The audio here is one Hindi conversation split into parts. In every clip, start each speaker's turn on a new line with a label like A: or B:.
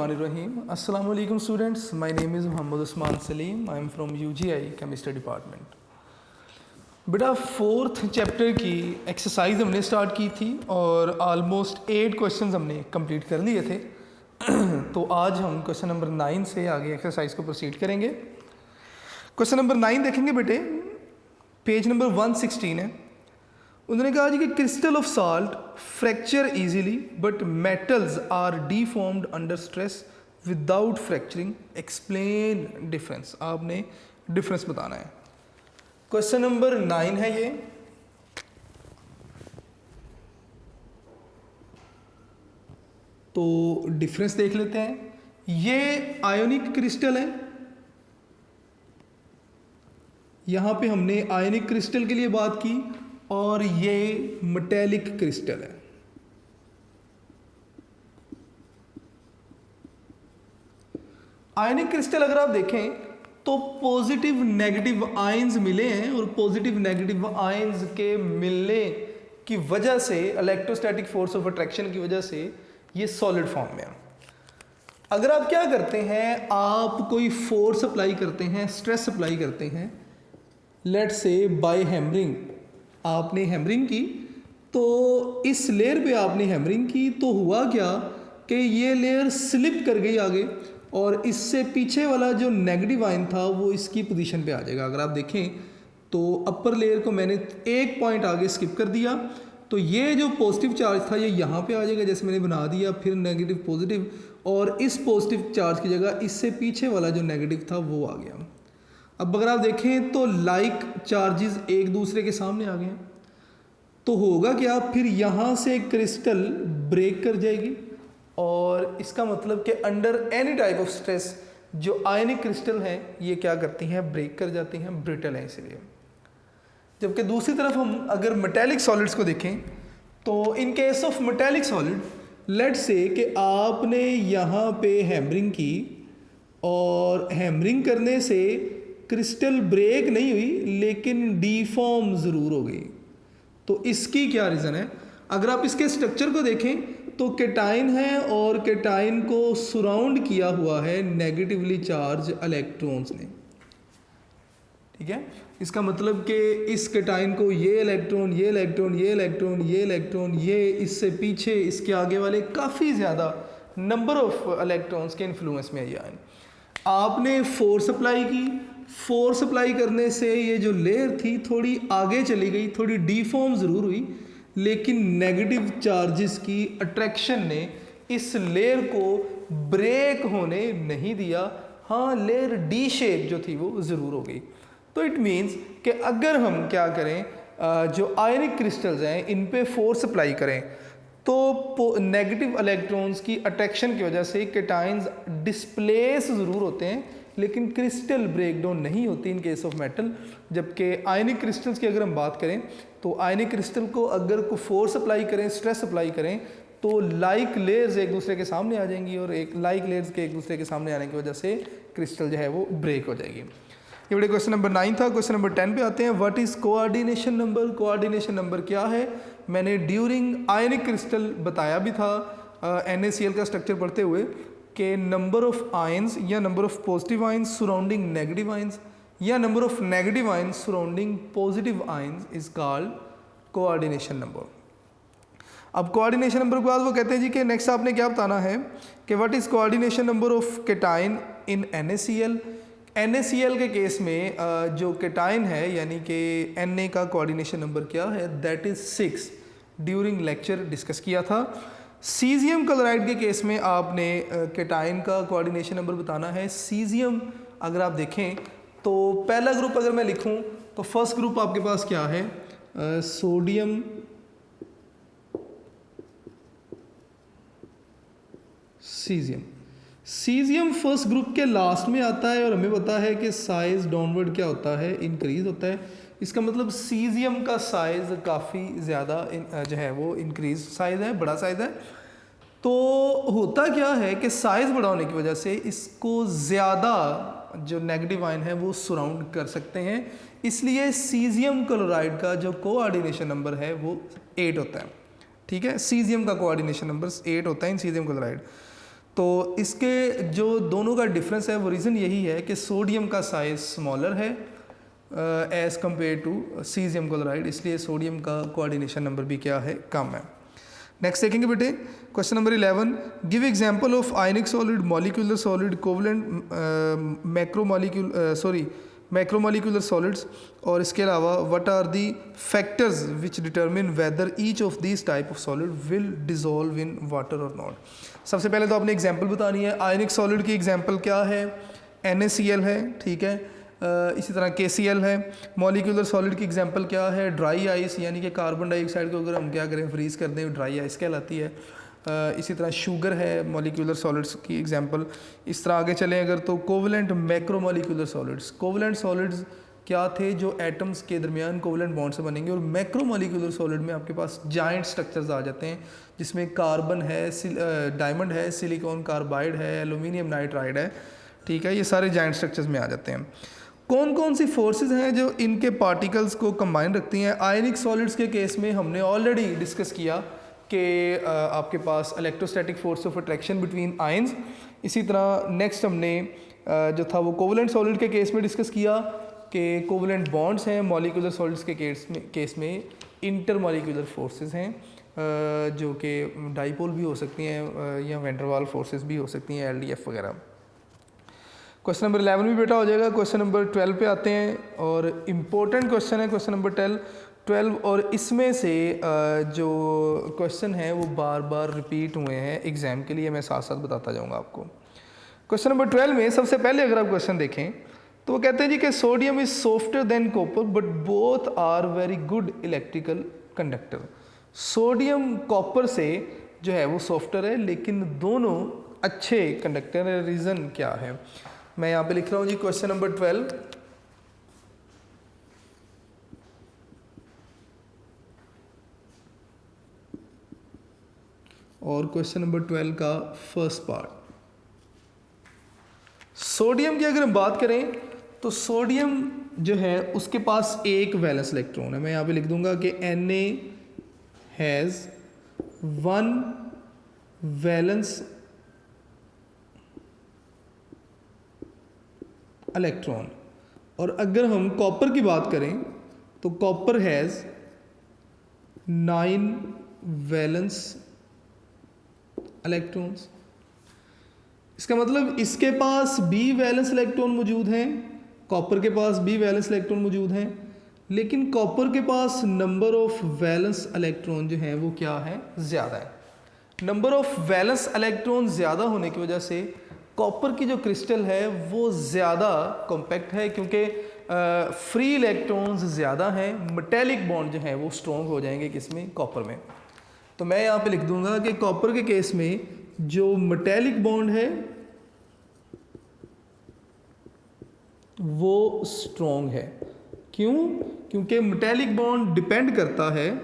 A: बिस्मिल्लाहिर्रहमानिर्रहीम। अस्सलाम वालेकुम students, my name is Mohammad Usman Salim. I am from UGI chemistry department. बेटा फोर्थ चैप्टर की एक्सरसाइज हमने स्टार्ट की थी और ऑलमोस्ट 8 क्वेश्चंस हमने कंप्लीट कर लिए थे। तो आज हम क्वेश्चन नंबर 9 से आगे एक्सरसाइज को प्रोसीड करेंगे। क्वेश्चन नंबर 9 देखेंगे बेटे, पेज नंबर 116 है। उन्होंने कहा जी कि crystal of salt fracture easily but metals are deformed under stress without fracturing, explain difference. आपने डिफरेंस बताना है। क्वेश्चन नंबर 9 है ये। तो डिफरेंस देख लेते हैं। ये आयोनिक क्रिस्टल है, यहां पे हमने आयोनिक क्रिस्टल के लिए बात की, और ये मेटेलिक क्रिस्टल है। आयनिक क्रिस्टल अगर आप देखें तो पॉजिटिव नेगेटिव आयंस मिले हैं, और पॉजिटिव नेगेटिव आयंस के मिलने की वजह से, इलेक्ट्रोस्टैटिक फोर्स ऑफ अट्रैक्शन की वजह से ये सॉलिड फॉर्म में है। अगर आप क्या करते हैं, आप कोई फोर्स अप्लाई करते हैं, स्ट्रेस अप्लाई करते हैं, लेट्स से बाय हैमरिंग, आपने हैमरिंग की, तो इस लेयर पे आपने हैमरिंग की, तो हुआ क्या कि ये लेयर स्लिप कर गई आगे, और इससे पीछे वाला जो नेगेटिव आयन था वो इसकी पोजीशन पे आ जाएगा। अगर आप देखें तो अपर लेयर को मैंने एक पॉइंट आगे स्किप कर दिया, तो ये जो पॉजिटिव चार्ज था ये यहाँ पे आ जाएगा, जैसे मैंने बना दिया, फिर नेगेटिव पॉजिटिव, और इस पॉजिटिव चार्ज की जगह इससे पीछे वाला जो नेगेटिव था वो आ गया। अब अगर आप देखें तो लाइक चार्जेस एक दूसरे के सामने आ गए हैं, तो होगा क्या, फिर यहाँ से क्रिस्टल ब्रेक कर जाएगी, और इसका मतलब कि under any type of stress जो आयनिक क्रिस्टल हैं ये क्या करती हैं, ब्रेक कर जाती हैं, ब्रिटल हैं इसलिए। जबकि दूसरी तरफ हम अगर मेटेलिक सॉलिड्स को देखें तो in case of metallic solid, let's say कि आपने यहाँ पे हैमरिंग की, और हैमरिंग करने से क्रिस्टल ब्रेक नहीं हुई लेकिन डीफॉर्म ज़रूर हो गई। तो इसकी क्या रीज़न है? अगर आप इसके स्ट्रक्चर को देखें तो केटाइन है, और केटाइन को सराउंड किया हुआ है नेगेटिवली चार्ज इलेक्ट्रॉन्स ने। ठीक है, इसका मतलब कि इस केटाइन को ये इलेक्ट्रॉन, ये इलेक्ट्रॉन, ये इलेक्ट्रॉन, ये इलेक्ट्रॉन, ये इससे पीछे, इसके आगे वाले काफ़ी ज़्यादा नंबर ऑफ इलेक्ट्रॉन्स के इन्फ्लुएंस में ये आए। आपने फोर्स अप्लाई की, फोर्स अप्लाई करने से ये जो लेयर थी थोड़ी आगे चली गई, थोड़ी डीफॉर्म ज़रूर हुई, लेकिन नेगेटिव चार्जेस की अट्रैक्शन ने इस लेयर को ब्रेक होने नहीं दिया। हाँ, लेयर डी शेप जो थी वो ज़रूर हो गई। तो इट मीन्स कि अगर हम क्या करें, जो आयनिक क्रिस्टल्स हैं इन पे फोर्स अप्लाई करें, तो नेगेटिव इलेक्ट्रॉन्स की अट्रैक्शन की वजह से केटाइंस डिस्प्लेस ज़रूर होते हैं, लेकिन क्रिस्टल ब्रेकडाउन नहीं होती इन केस ऑफ मेटल। जबकि आयनिक क्रिस्टल्स की अगर हम बात करें तो आयनिक क्रिस्टल को अगर कोई फोर्स अप्लाई करें, स्ट्रेस अप्लाई करें, तो लाइक लेयर्स एक दूसरे के सामने आ जाएंगी, और एक लाइक लेयर्स के एक दूसरे के सामने आने की वजह से क्रिस्टल जो है वो ब्रेक हो जाएगी। ये बड़े क्वेश्चन नंबर 9 था। क्वेश्चन नंबर 10 पे आते हैं। What is coordination number? Coordination number क्या है? मैंने ड्यूरिंग आयनिक क्रिस्टल बताया भी था NaCl का स्ट्रक्चर पढ़ते हुए कि नंबर ऑफ आयंस या number of positive ions surrounding negative ions या number of negative ions surrounding positive ions is called coordination number. अब कोऑर्डिनेशन नंबर के बाद वो कहते हैं जी कि नेक्स्ट आपने क्या बताना है कि what is coordination number of cation in NaCl। NaCl के केस में जो केटाइन है यानी कि Na का कोऑर्डिनेशन नंबर क्या है, that is 6। During lecture discuss किया था। सीजियम क्लोराइड के केस में आपने केटाइन का कोऑर्डिनेशन नंबर बताना है। सीजियम अगर आप देखें तो पहला ग्रुप अगर मैं लिखूं तो फर्स्ट ग्रुप आपके पास क्या है, sodium, caesium. Caesium first group के लास्ट में आता है, और हमें पता है कि साइज डाउनवर्ड क्या होता है, इंक्रीज होता है। इसका मतलब सीजियम का साइज़ काफ़ी ज़्यादा जो है वो इंक्रीज साइज़ है, बड़ा साइज़ है। तो होता क्या है कि साइज़ बड़ा होने की वजह से इसको ज़्यादा जो नेगेटिव आयन है वो सराउंड कर सकते हैं, इसलिए सीजियम क्लोराइड का जो कोऑर्डिनेशन नंबर है वो 8 होता है। ठीक है, सीजियम का कोऑर्डिनेशन नंबर 8 होता है इन सीजियम क्लोराइड। तो इसके जो दोनों का डिफरेंस है वो रीज़न यही है कि सोडियम का साइज़ स्मॉलर है as compare to caesium chloride, इसलिए सोडियम का कोऑर्डिनेशन नंबर भी क्या है, कम है। नेक्स्ट देखेंगे बेटे question number 11, give example of ionic solid, molecular solid, covalent, macromolecular solids, और इसके अलावा what are the factors which determine whether each of this type of solid will dissolve in water और नॉट। सबसे पहले तो आपने एग्जांपल बतानी है। आयनिक सॉलिड की एग्जांपल क्या है, NaCl है, ठीक है। इसी तरह KCl है। मॉलिक्यूलर सॉलिड की एग्जांपल क्या है, ड्राई आइस, यानी कि कार्बन डाइऑक्साइड को अगर हम क्या करें, फ्रीज़ कर दें, ड्राई आइस कहलाती है। इसी तरह शुगर है मॉलिक्यूलर सॉलिड्स की एग्जांपल। इस तरह आगे चलें अगर तो covalent macromolecular solids, covalent solids क्या थे, जो एटम्स के दरमियान कोवलेंट बॉन्ड से बनेंगे। और मैक्रोमॉलिक्यूलर सॉलिड में आपके पास जाइंट स्ट्रक्चर्स आ जाते हैं, जिसमें कार्बन है, डायमंड है, सिलिकॉन कार्बाइड है, एल्यूमिनियम नाइट्राइड है, ठीक है। ये सारे जाइंट स्ट्रक्चर्स में आ जाते हैं। कौन कौन सी फोर्सेस हैं जो इनके पार्टिकल्स को कंबाइन रखती हैं। आयनिक सॉलिड्स के केस में हमने ऑलरेडी डिस्कस किया कि आपके पास electrostatic force of attraction between ions. इसी तरह नेक्स्ट हमने जो था वो कोवलेंट सॉलिड के केस में डिस्कस किया कि कोवलेंट बॉन्ड्स हैं। मॉलिक्यूलर सॉलिड्स के केस में इंटर मॉलिक्यूलर फोर्सेस हैं, जो कि डाइपोल भी हो सकती हैं या वेंडरवाल फोर्सेस भी हो सकती हैं, LDF वगैरह। क्वेश्चन नंबर 11 भी बेटा हो जाएगा। क्वेश्चन नंबर 12 पे आते हैं, और इम्पोर्टेंट क्वेश्चन है क्वेश्चन नंबर 12, और इसमें से जो क्वेश्चन है वो बार बार रिपीट हुए हैं एग्जाम के लिए, मैं साथ साथ बताता जाऊंगा आपको। क्वेश्चन नंबर 12 में सबसे पहले अगर आप क्वेश्चन देखें तो वो कहते हैं जी कि sodium is softer than copper but both are very good electrical conductor. Sodium copper से जो है वो सॉफ्टर है, लेकिन दोनों अच्छे कंडक्टर है। रीज़न क्या है, मैं यहाँ पे लिख रहा हूँ जी क्वेश्चन नंबर 12, और क्वेश्चन नंबर 12 का फर्स्ट पार्ट। सोडियम की अगर हम बात करें तो सोडियम जो है उसके पास एक वैलेंस इलेक्ट्रॉन है। मैं यहाँ पे लिख दूंगा कि Na हैज़ 1 वैलेंस इलेक्ट्रॉन। और अगर हम कॉपर की बात करें तो कॉपर हैज़ 9 वैलेंस इलेक्ट्रॉन्स। इसका मतलब इसके पास B वैलेंस इलेक्ट्रॉन मौजूद हैं, कॉपर के पास B वैलेंस इलेक्ट्रॉन मौजूद हैं, लेकिन कॉपर के पास नंबर ऑफ वैलेंस इलेक्ट्रॉन जो है वो क्या है, ज़्यादा है। नंबर ऑफ वैलेंस इलेक्ट्रॉन ज़्यादा होने की वजह से कॉपर की जो क्रिस्टल है वो ज़्यादा कॉम्पैक्ट है, क्योंकि फ्री इलेक्ट्रॉन्स ज़्यादा हैं। मेटेलिक बॉन्ड जो है वो स्ट्रॉन्ग हो जाएंगे किसमें, कॉपर में। तो मैं यहाँ पे लिख दूंगा कि कॉपर के केस में जो मेटेलिक बॉन्ड है वो स्ट्रॉन्ग है। क्यों, क्योंकि मेटेलिक बॉन्ड डिपेंड करता है,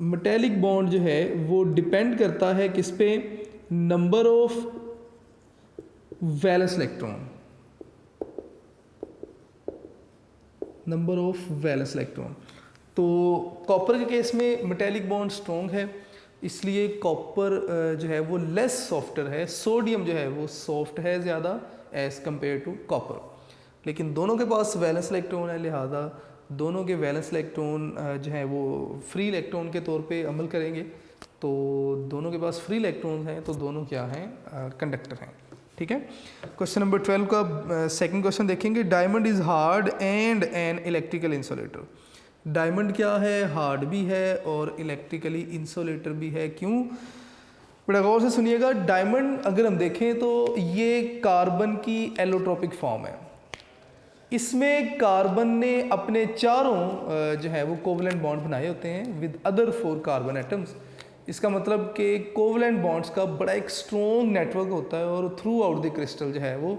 A: मेटेलिक बॉन्ड जो है वो डिपेंड करता है किस पे, number of valence electron, number of valence electron. तो कॉपर के केस में मेटेलिक बॉन्ड स्ट्रॉन्ग है, इसलिए कॉपर जो है वो लेस सॉफ्टर है। सोडियम जो है वो सॉफ्ट है ज़्यादा एज़ कंपेयर टू कॉपर, लेकिन दोनों के पास वैलेंस इलेक्ट्रॉन है, लिहाजा दोनों के वैलेंस इलेक्ट्रॉन जो है वो फ्री इलेक्ट्रॉन के तौर पे अमल करेंगे। तो दोनों के पास फ्री इलेक्ट्रॉन हैं, तो दोनों क्या हैं, कंडक्टर हैं, ठीक है। क्वेश्चन नंबर 12 का सेकंड क्वेश्चन देखेंगे। Diamond is hard and an electrical insulator. Diamond क्या है, हार्ड भी है और इलेक्ट्रिकली इंसुलेटर भी है। क्यों, बड़ा गौर से सुनिएगा। डायमंड अगर हम देखें तो ये कार्बन की एलोट्रोपिक फॉर्म है। इसमें कार्बन ने अपने चारों जो है वो कोवलेंट बॉन्ड बनाए होते हैं विद अदर 4 कार्बन एटम्स। इसका मतलब कि कोवलेंट बॉन्ड्स का बड़ा एक स्ट्रॉन्ग नेटवर्क होता है और थ्रू आउट द क्रिस्टल जो है वो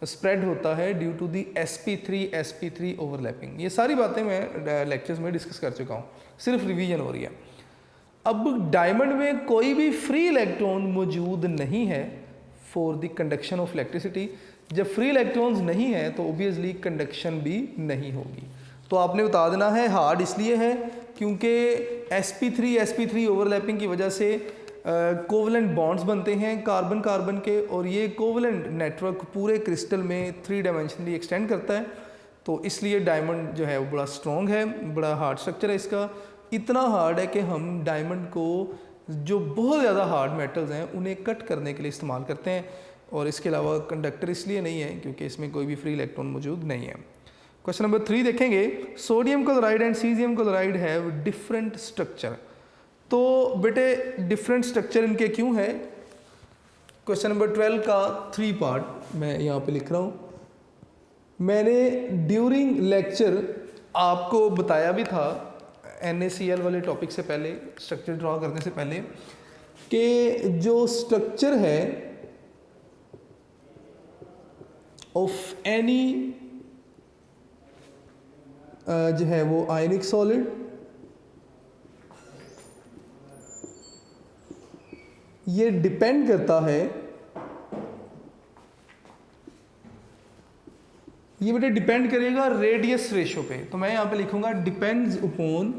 A: स्प्रेड होता है due to the sp3 overlapping. ये सारी बातें मैं लेक्चर्स में डिस्कस कर चुका हूँ, सिर्फ रिवीजन हो रही है। अब डायमंड में कोई भी फ्री इलेक्ट्रॉन मौजूद नहीं है for the conduction of electricity. जब फ्री इलेक्ट्रॉन्स नहीं है तो ओबियसली कंडक्शन भी नहीं होगी। तो आपने बता देना है हार्ड इसलिए है क्योंकि sp3 ओवरलैपिंग की वजह से कोवलेंट बॉन्ड्स बनते हैं कार्बन कार्बन के, और ये कोवलेंट नेटवर्क पूरे क्रिस्टल में 3 डायमेंशनली एक्सटेंड करता है। तो इसलिए डायमंड जो है वो बड़ा स्ट्रॉन्ग है, बड़ा हार्ड स्ट्रक्चर है इसका। इतना हार्ड है कि हम डायमंड को जो बहुत ज़्यादा हार्ड मेटल्स हैं उन्हें कट करने के लिए इस्तेमाल करते हैं, और इसके अलावा कंडक्टर इसलिए नहीं है क्योंकि इसमें कोई भी फ्री इलेक्ट्रॉन मौजूद नहीं है। क्वेश्चन नंबर 3 देखेंगे, sodium chloride and caesium chloride have different structure. तो बेटे डिफरेंट स्ट्रक्चर इनके क्यों है? क्वेश्चन नंबर 12 का 3 पार्ट मैं यहाँ पे लिख रहा हूँ। मैंने ड्यूरिंग लेक्चर आपको बताया भी था NaCl वाले टॉपिक से पहले, स्ट्रक्चर ड्रॉ करने से पहले, कि जो स्ट्रक्चर है ऑफ एनी जो है वो आयनिक सॉलिड, ये डिपेंड करता है, ये बेटे डिपेंड करेगा रेडियस रेशो पे। तो मैं यहाँ पे लिखूंगा डिपेंड्स अपॉन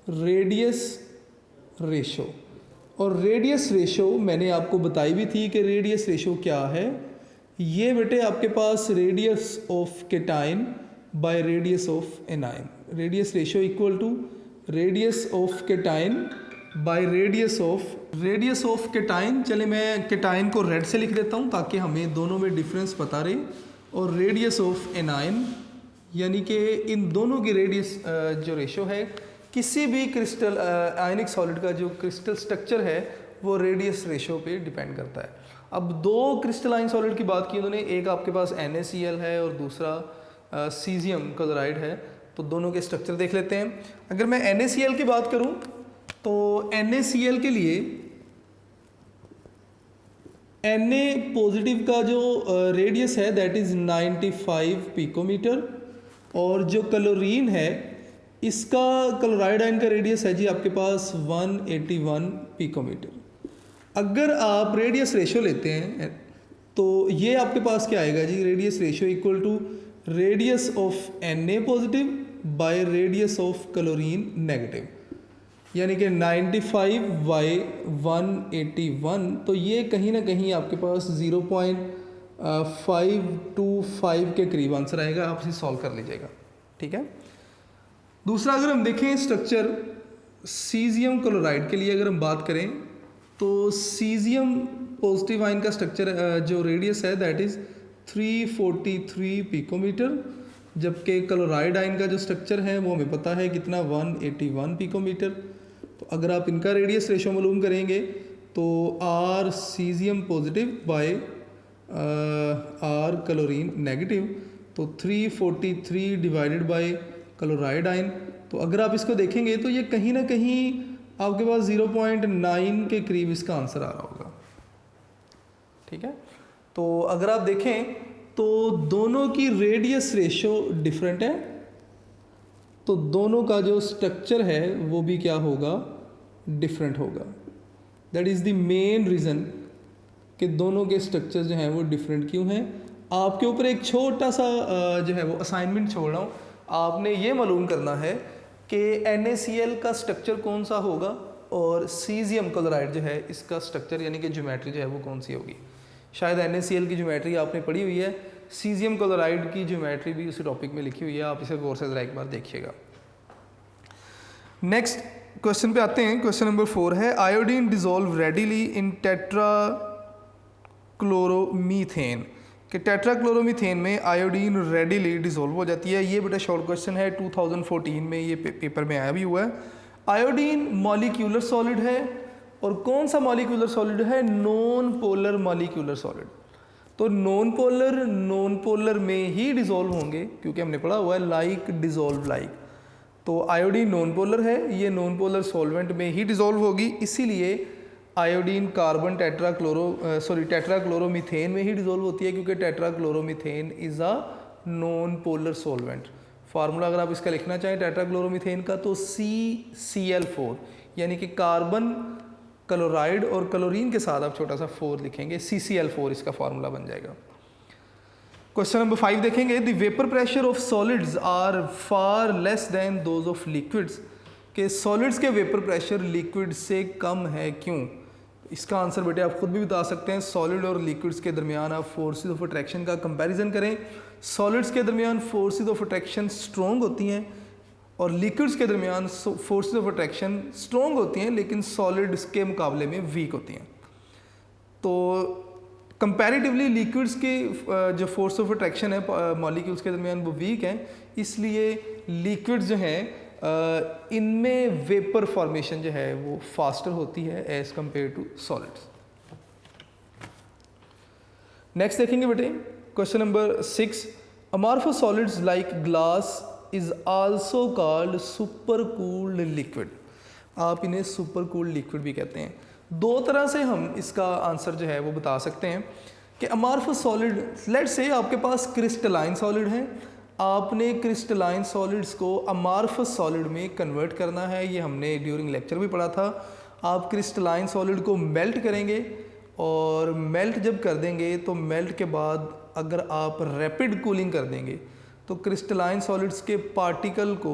A: रेडियस रेशो। और रेडियस रेशो मैंने आपको बताई भी थी कि रेडियस रेशो क्या है। ये बेटे आपके पास radius of cation by radius of anion, radius ratio equal to radius of cation by radius of cation. चले मैं केटाइन को रेड से लिख देता हूँ ताकि हमें दोनों में डिफरेंस पता रहे, और रेडियस ऑफ एनाइन, यानी कि इन दोनों की रेडियस जो रेशो है, किसी भी क्रिस्टल आयनिक सॉलिड का जो क्रिस्टल स्ट्रक्चर है वो रेडियस रेशो पे डिपेंड करता है। अब 2 क्रिस्टलाइन सॉलिड की बात की उन्होंने, एक आपके पास NaCl है और दूसरा सीजियम क्लोराइड है। तो दोनों के स्ट्रक्चर देख लेते हैं। अगर मैं NaCl की बात करूं तो NaCl के लिए Na पॉजिटिव का जो रेडियस है दैट इज़ 95 पिकोमीटर, और जो क्लोरीन है इसका क्लोराइड आयन का रेडियस है जी आपके पास 181 पिकोमीटर। अगर आप रेडियस रेशो लेते हैं तो ये आपके पास क्या आएगा जी, radius ratio equal to radius of Na positive by radius of chlorine negative, यानी कि 95 बाई 181। तो ये कहीं ना कहीं आपके पास 0.525 के करीब आंसर आएगा। आप इसे सॉल्व कर लीजिएगा, ठीक है। दूसरा अगर हम देखें स्ट्रक्चर सीजियम क्लोराइड के लिए अगर हम बात करें तो सीजियम पॉजिटिव आयन का स्ट्रक्चर जो रेडियस है दैट इज़ 343 पिकोमीटर, जबकि क्लोराइड आयन का जो स्ट्रक्चर है वो हमें पता है कितना 181 पिकोमीटर। तो अगर आप इनका रेडियस रेशो मालूम करेंगे तो R caesium positive by R chlorine negative, तो 343 डिवाइडेड बाय क्लोराइड आयन। तो अगर आप इसको देखेंगे तो ये कहीं ना कहीं आपके पास 0.9 के करीब इसका आंसर आ रहा होगा, ठीक है। तो अगर आप देखें तो दोनों की रेडियस रेशो डिफरेंट है, तो दोनों का जो स्ट्रक्चर है वो भी क्या होगा, डिफरेंट होगा। That is the main reason कि दोनों के स्ट्रक्चर जो हैं वो डिफरेंट क्यों हैं। आपके ऊपर एक छोटा सा जो है वो असाइनमेंट छोड़ रहा हूँ, आपने ये मालूम करना है कि NaCl का स्ट्रक्चर कौन सा होगा और सीजियम क्लोराइड जो है इसका स्ट्रक्चर यानी कि ज्योमेट्री जो है वो कौन सी होगी। शायद NaCl की ज्योमेट्री आपने पढ़ी हुई है, सीजियम क्लोराइड की ज्योमेट्री भी उसी टॉपिक में लिखी हुई है, आप इसे गौर से ज़रा एक बार देखिएगा। नेक्स्ट क्वेश्चन पे आते हैं। क्वेश्चन नंबर 4 है आयोडीन डिजोल्व रेडिली इन टेट्राक्लोरोमीथेन, कि टेट्राक्लोरोमीथेन में आयोडीन रेडिली डिजोल्व हो जाती है। ये बेटा शॉर्ट क्वेश्चन है, 2014 में ये पेपर में आया भी हुआ है। आयोडीन मॉलिक्यूलर सॉलिड है, और कौन सा मॉलिक्यूलर सॉलिड है, नॉन पोलर मॉलिक्यूलर सॉलिड। तो नॉन पोलर में ही डिजोल्व होंगे, क्योंकि हमने पढ़ा हुआ है लाइक डिजोल्व लाइक। तो आयोडीन नॉन पोलर है, ये नॉन पोलर सॉल्वेंट में ही डिजोल्व होगी, इसीलिए आयोडीन कार्बन टेट्राक्लोरोमीथेन में ही डिजोल्व होती है, क्योंकि tetrachloromethane is a non polar solvent. Formula अगर आप इसका लिखना चाहें टेट्राक्लोरोमीथेन का तो CCl4, यानी कि कार्बन क्लोराइड और क्लोरीन के साथ आप छोटा सा 4 लिखेंगे, CCl4 इसका फार्मूला बन जाएगा। क्वेश्चन नंबर 5 देखेंगे, the vapour pressure of solids are far less than those of liquids, कि सॉलिड्स के वेपर प्रेशर लिक्विड से कम है क्यों? इसका आंसर बेटे आप खुद भी बता सकते हैं। सॉलिड और लिक्विड्स के दरमियान आप फोर्सेस ऑफ अट्रैक्शन का कंपैरिजन करें। सॉलिड्स के दरमियान फोर्सेस ऑफ अट्रैक्शन स्ट्रॉन्ग होती हैं और लिक्विड्स के दरमियान फोर्सेस ऑफ अट्रैक्शन स्ट्रॉन्ग होती हैं लेकिन सॉलिड्स के मुकाबले में वीक होती हैं। तो कंपैरेटिवली लिक्विड्स के जो फोर्स ऑफ अट्रैक्शन है मॉलिक्यूल्स के दरमियान वो वीक हैं, इसलिए लिक्विड्स जो हैं इनमें वेपर फॉर्मेशन जो है वो फास्टर होती है as compared to solids. Next देखेंगे बेटे question number 6, amorphous solids like glass is also called super cooled liquid. आप इन्हें सुपर कूल्ड लिक्विड भी कहते हैं। दो तरह से हम इसका आंसर जो है वो बता सकते हैं कि अमॉर्फस सॉलिड, लेट्स से आपके पास क्रिस्टलाइन सॉलिड है, आपने क्रिस्टलाइन सॉलिड्स को अमॉर्फस सॉलिड में कन्वर्ट करना है। ये हमने ड्यूरिंग लेक्चर भी पढ़ा था। आप क्रिस्टलाइन सॉलिड को मेल्ट करेंगे और मेल्ट जब कर देंगे तो मेल्ट के बाद अगर आप रैपिड कूलिंग कर देंगे तो क्रिस्टलाइन सॉलिड्स के पार्टिकल को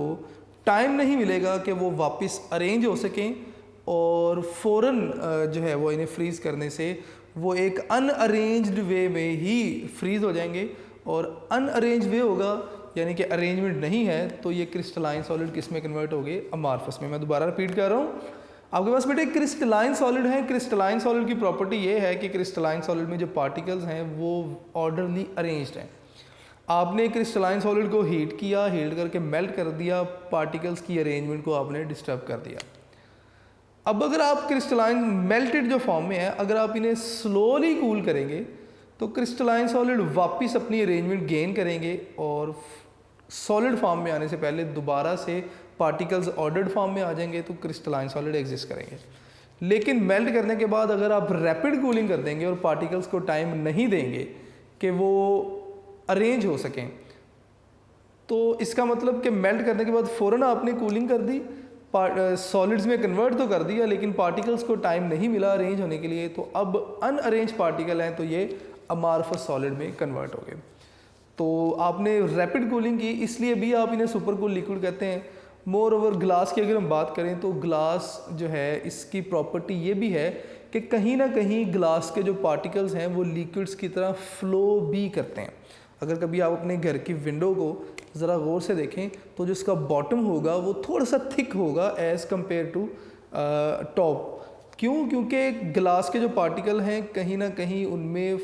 A: टाइम नहीं मिलेगा कि वो वापस अरेंज हो सकें और फ़ौरन जो है वो इन्हें फ्रीज़ करने से वो एक अनअरेंज्ड वे में ही फ्रीज़ हो जाएंगे और अनअरेंज वे होगा यानी कि अरेंजमेंट नहीं है तो ये क्रिस्टलाइन सॉलिड किस में कन्वर्ट हो गए? अमॉर्फस में। मैं दोबारा रिपीट कर रहा हूँ, आपके पास बेटे क्रिस्टलाइन सॉलिड है। क्रिस्टलाइन सॉलिड की प्रॉपर्टी ये है कि क्रिस्टलाइन सॉलिड में जो पार्टिकल्स हैं वो ऑर्डरली अरेंज्ड हैं। आपने क्रिस्टलाइन सॉलिड को हीट किया, हीट करके मेल्ट कर दिया, पार्टिकल्स की अरेंजमेंट को आपने डिस्टर्ब कर दिया। अब अगर आप क्रिस्टलाइन मेल्टेड जो फॉर्म में है अगर आप इन्हें स्लोली कूल करेंगे तो क्रिस्टलाइन सॉलिड वापस अपनी अरेंजमेंट गेन करेंगे और सॉलिड फॉर्म में आने से पहले दोबारा से पार्टिकल्स ऑर्डर्ड फॉर्म में आ जाएंगे तो क्रिस्टलाइन सॉलिड एग्जिस्ट करेंगे। लेकिन मेल्ट करने के बाद अगर आप रैपिड कूलिंग कर देंगे और पार्टिकल्स को टाइम नहीं देंगे कि वो अरेंज हो सकें तो इसका मतलब कि मेल्ट करने के बाद फ़ौरन आपने कूलिंग कर दी, सॉलिड्स में कन्वर्ट तो कर दिया लेकिन पार्टिकल्स को टाइम नहीं मिला अरेंज होने के लिए, तो अब अनअरेंज पार्टिकल हैं तो ये अमॉर्फस सॉलिड में कन्वर्ट हो गए। तो आपने रैपिड कूलिंग की, इसलिए भी आप इन्हें सुपर कूल लिक्विड कहते हैं। मोर ओवर ग्लास की अगर हम बात करें तो ग्लास जो है इसकी प्रॉपर्टी ये भी है कि कहीं ना कहीं ग्लास के जो पार्टिकल्स हैं वो लिक्विड्स की तरह फ्लो भी करते हैं। अगर कभी आप अपने घर की विंडो को ज़रा गौर से देखें तो जो इसका बॉटम होगा वो थोड़ा सा थिक होगा एज़ कम्पेयर टू टॉप। क्यों? क्योंकि ग्लास के जो पार्टिकल हैं कहीं ना कहीं उनमें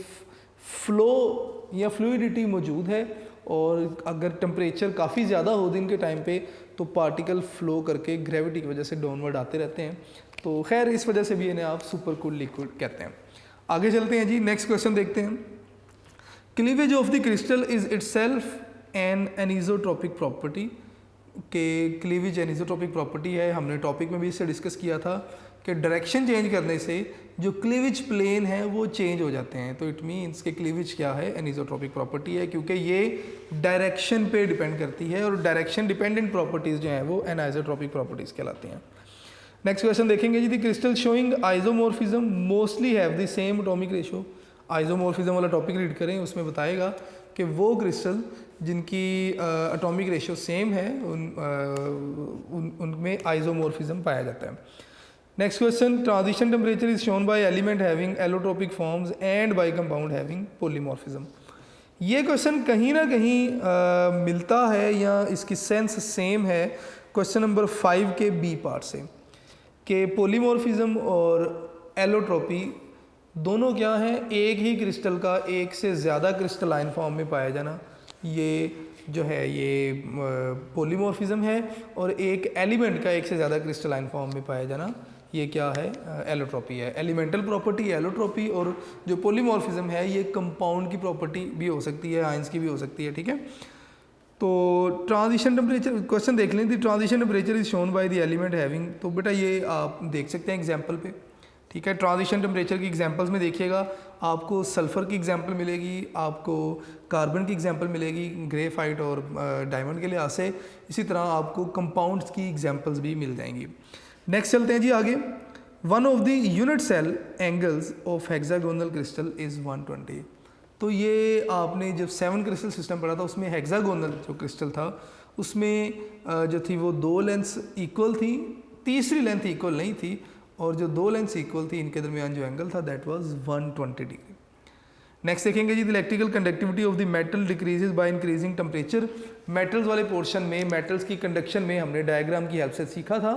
A: फ्लो या फ्लूइडिटी मौजूद है और अगर टेम्परेचर काफ़ी ज़्यादा हो दिन के टाइम पे तो पार्टिकल फ्लो करके ग्रेविटी की वजह से डाउनवर्ड आते रहते हैं। तो खैर इस वजह से भी इन्हें आप सुपर कूल लिक्विड कहते हैं। आगे चलते हैं जी, नेक्स्ट क्वेश्चन देखते हैं। Cleavage of the crystal is itself an anisotropic property. के क्लीवेज एनिसोट्रोपिक प्रॉपर्टी है, हमने टॉपिक में भी इससे डिस्कस किया था कि डायरेक्शन चेंज करने से जो क्लीवेज प्लेन है वो चेंज हो जाते हैं। तो इट मीन्स के क्लीवेज क्या है? एनिसोट्रोपिक प्रॉपर्टी है क्योंकि ये डायरेक्शन पे डिपेंड करती है और डायरेक्शन डिपेंडेंट प्रॉपर्टीज़ जो हैं वो एनिसोट्रोपिक प्रॉपर्टीज़ कहलाती हैं। नेक्स्ट क्वेश्चन देखेंगे जी, the crystal showing isomorphism mostly have the same atomic ratio. Isomorphism वाला टॉपिक रीड करें, उसमें बताएगा कि वो क्रिस्टल जिनकी एटॉमिक रेशो सेम है उनमें आइसोमॉर्फिज्म पाया जाता है। Next question, transition temperature is shown by element having allotropic forms and by compound having polymorphism. ये क्वेश्चन कहीं ना कहीं मिलता है या इसकी सेंस सेम है क्वेश्चन नंबर 5 के बी पार्ट से कि पॉलीमॉर्फिज्म और एलोट्रोपी दोनों क्या हैं? एक ही क्रिस्टल का एक से ज़्यादा क्रिस्टलाइन फॉर्म में पाया जाना, ये जो है ये पॉलीमॉर्फिज्म है, और एक एलिमेंट का एक से ज़्यादा क्रिस्टलाइन फॉर्म में पाया जाना ये क्या है? एलोट्रोपी है। एलिमेंटल प्रॉपर्टी एलोट्रोपी और जो पॉलीमॉर्फिज्म है ये कंपाउंड की प्रॉपर्टी भी हो सकती है, आयंस की भी हो सकती है। ठीक है, तो ट्रांजिशन टेम्परेचर क्वेश्चन देख लें, दी transition temperature is shown by the element having. तो बेटा ये आप देख सकते हैं एग्जाम्पल पे। ठीक है, ट्रांजिशन टेम्परेचर की एग्जांपल्स में देखिएगा आपको सल्फ़र की एग्जांपल मिलेगी, आपको कार्बन की एग्जांपल मिलेगी ग्रेफाइट और डायमंड के लिहाज से, इसी तरह आपको कंपाउंड्स की एग्जांपल्स भी मिल जाएंगी। नेक्स्ट चलते हैं जी आगे। One of the unit cell angles of hexagonal crystal is 120। तो ये आपने जब 7 क्रिस्टल सिस्टम पढ़ा था उसमें हेक्सागोनल जो क्रिस्टल था उसमें जो थी वो 2 लेंथ्स इक्वल थी, तीसरी लेंथ इक्वल नहीं थी, और जो 2 लेंथ्स इक्वल थी इनके दरमियान जो एंगल था दैट वाज 120 डिग्री। नेक्स्ट देखेंगे जी, the electrical conductivity of the metal decreases by increasing temperature. Metals वाले पोर्शन में मेटल्स की कंडक्शन में हमने डायग्राम की हेल्प से सीखा था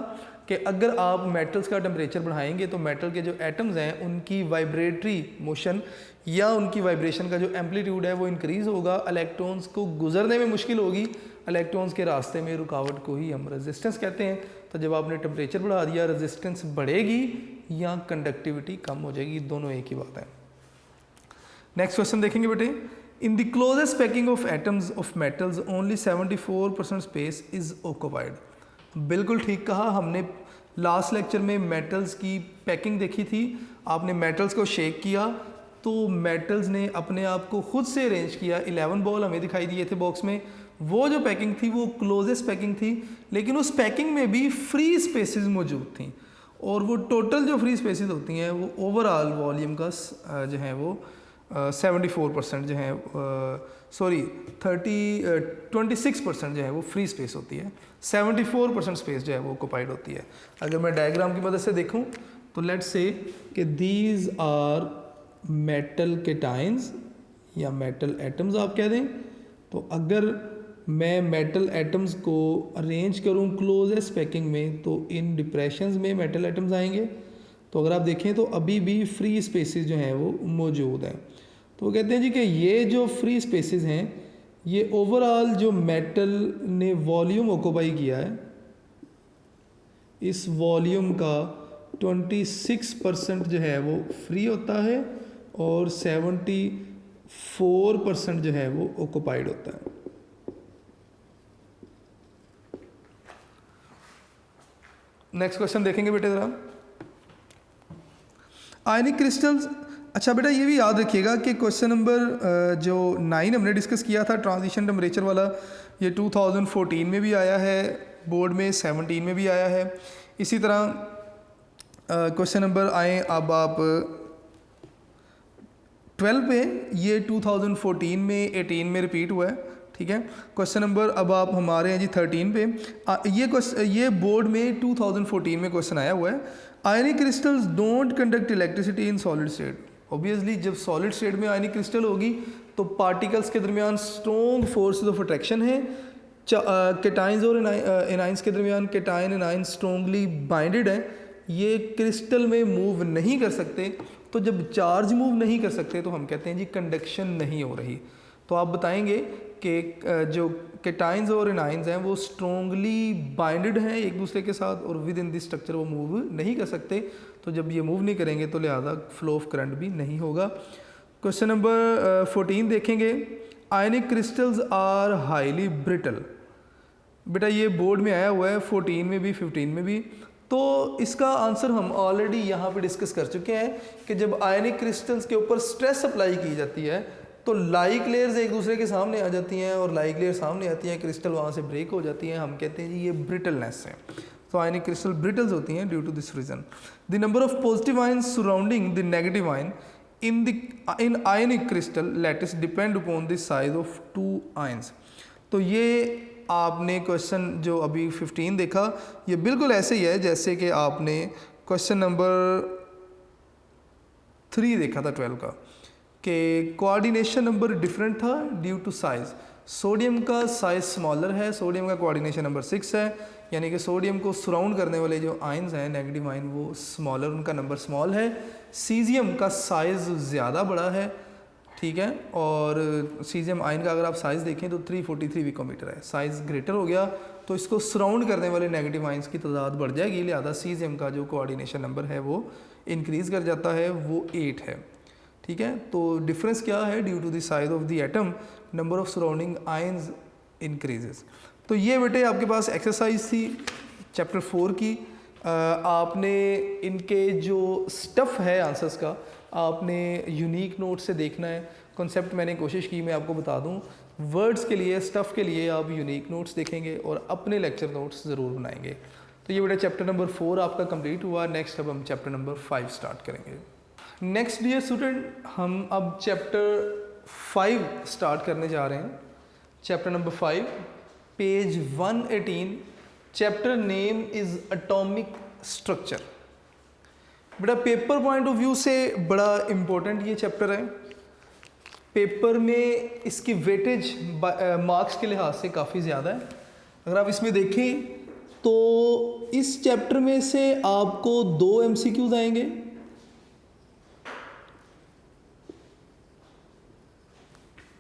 A: कि अगर आप मेटल्स का टेम्परेचर बढ़ाएंगे तो मेटल के जो एटम्स हैं उनकी वाइब्रेटरी मोशन या उनकी वाइब्रेशन का जो एम्पलीट्यूड है वो इंक्रीज़ होगा, इलेक्ट्रॉन्स को गुजरने में मुश्किल होगी, इलेक्ट्रॉन्स के रास्ते में रुकावट को ही हम रेजिस्टेंस कहते हैं। तो जब आपने टेम्परेचर बढ़ा दिया रेजिस्टेंस बढ़ेगी या कंडक्टिविटी कम हो जाएगी, दोनों एक ही बात है। नेक्स्ट क्वेश्चन देखेंगे बेटे, in the closest packing of atoms of metals only 74% space is occupied. बिल्कुल ठीक कहा, हमने लास्ट लेक्चर में मेटल्स की पैकिंग देखी थी। आपने मेटल्स को शेक किया तो मेटल्स ने अपने आप को खुद से अरेंज किया। 11 बॉल हमें दिखाई दिए थे बॉक्स में, वो जो पैकिंग थी वो क्लोजेस्ट पैकिंग थी, लेकिन उस पैकिंग में भी फ्री स्पेसेस मौजूद थी, और वो टोटल जो फ्री स्पेसेस होती हैं वो ओवरऑल वॉल्यूम का जो है वो 74% जो है 26% जो है वो फ्री स्पेस होती है, 74% स्पेस जो है वो ऑक्युपाइड होती है। अगर मैं डायग्राम की मदद से देखूं तो लेट्स से कि दीज आर मेटल केटाइंस या मेटल एटम्स आप कह दें। तो अगर मैं मेटल एटम्स को अरेंज करूं क्लोजेस्ट पैकिंग में तो इन डिप्रेशंस में मेटल एटम्स आएंगे। तो अगर आप देखें तो अभी भी फ्री स्पेसेस जो हैं वो मौजूद हैं। तो वो कहते हैं जी कि ये जो फ्री स्पेसेस हैं ये ओवरऑल जो मेटल ने वॉल्यूम ऑक्युपाई किया है, इस वॉल्यूम का 26% जो है वो फ्री होता है और 74% जो है वो ऑक्युपाइड होता है। नेक्स्ट क्वेश्चन देखेंगे बेटे ज़रा, आयनिक क्रिस्टल्स। अच्छा बेटा ये भी याद रखिएगा कि क्वेश्चन नंबर जो 9 हमने डिस्कस किया था ट्रांजिशन टेम्परेचर वाला, ये 2014 में भी आया है, बोर्ड में 17 में भी आया है। इसी तरह क्वेश्चन नंबर आए अब आप 12 पे, ये 2014 में 18 में रिपीट हुआ है, ठीक है। क्वेश्चन नंबर अब आप हमारे हैं जी 13 पे। ये बोर्ड में 2014 में क्वेश्चन आया हुआ है, आयनिक crystals don't conduct electricity in solid state. Obviously जब सॉलिड स्टेट में आयनिक क्रिस्टल होगी तो पार्टिकल्स के दरमियान स्ट्रॉन्ग फोर्सेस ऑफ अट्रैक्शन है। केटाइंस और एनाइंस के दरमियान केटाइन एनाइन स्ट्रॉन्गली बाइंडेड है, ये क्रिस्टल में मूव नहीं कर सकते। तो जब चार्ज मूव नहीं कर सकते तो हम कहते हैं जी कंडक्शन नहीं हो रही। तो आप बताएंगे कि जो केटाइंस और एनाइंस हैं वो स्ट्रॉन्गली बाइंडेड हैं एक दूसरे के साथ और विद इन दिस स्ट्रक्चर वो मूव नहीं कर सकते। तो जब ये मूव नहीं करेंगे तो लिहाजा फ्लो ऑफ करंट भी नहीं होगा। क्वेश्चन नंबर 14 देखेंगे, ionic crystals are highly brittle. बेटा ये बोर्ड में आया हुआ है 14 में भी 15 में भी। तो इसका आंसर हम ऑलरेडी यहाँ पे डिस्कस कर चुके हैं कि जब आयनिक क्रिस्टल्स के ऊपर स्ट्रेस अप्लाई की जाती है तो लाइक लेयर्स एक दूसरे के सामने आ जाती हैं और लाइक लेयर सामने आती हैं, क्रिस्टल वहाँ से ब्रेक हो जाती हैं। हम कहते हैं जी ये ब्रिटलनेस है। तो आयनिक क्रिस्टल ब्रिटल्स होती हैं due to this reason. The number of positive ions surrounding the negative ion in ionic crystal lattice depend upon the size of 2 ions. तो ये आपने क्वेश्चन जो अभी 15 देखा ये बिल्कुल ऐसे ही है जैसे कि आपने क्वेश्चन नंबर 3 देखा था 12 का, कि कोऑर्डिनेशन नंबर डिफरेंट था ड्यू टू साइज। सोडियम का साइज स्मॉलर है, सोडियम का कोऑर्डिनेशन नंबर 6 है, यानी कि सोडियम को सराउंड करने वाले जो आयंस हैं नेगेटिव आयन वो स्मॉलर, उनका नंबर स्मॉल है। सीजियम का साइज़ ज़्यादा बड़ा है, ठीक है, और सीजियम आयन का अगर आप साइज़ देखें तो 343 पिकोमीटर है, साइज़ ग्रेटर हो गया तो इसको सराउंड करने वाले नेगेटिव आयंस की तादाद बढ़ जाएगी, लिहाजा सीजियम का जो कोऑर्डिनेशन नंबर है वो इंक्रीज़ कर जाता है, वो 8 है, ठीक है। तो डिफरेंस क्या है, due to the size of the atom number of surrounding ions increases. तो ये बेटे आपके पास एक्सरसाइज थी चैप्टर 4 की। आपने इनके जो स्टफ़ है आंसर्स का आपने यूनिक नोट से देखना है। कॉन्सेप्ट मैंने कोशिश की मैं आपको बता दूं, वर्ड्स के लिए स्टफ़ के लिए आप यूनिक नोट्स देखेंगे और अपने लेक्चर नोट्स ज़रूर बनाएंगे। तो ये बेटा चैप्टर नंबर 4 आपका कंप्लीट हुआ। नेक्स्ट अब हम चैप्टर नंबर 5 स्टार्ट करेंगे। नेक्स्ट डियर स्टूडेंट हम अब चैप्टर 5 स्टार्ट करने जा रहे हैं। Chapter number 5, page 118। Chapter name is atomic structure. बेटा पेपर पॉइंट ऑफ व्यू से बड़ा इम्पोर्टेंट ये चैप्टर है। पेपर में इसकी वेटेज मार्क्स के लिहाज से काफ़ी ज़्यादा है। अगर आप इसमें देखें तो इस चैप्टर में से आपको 2 MCQs आएंगे,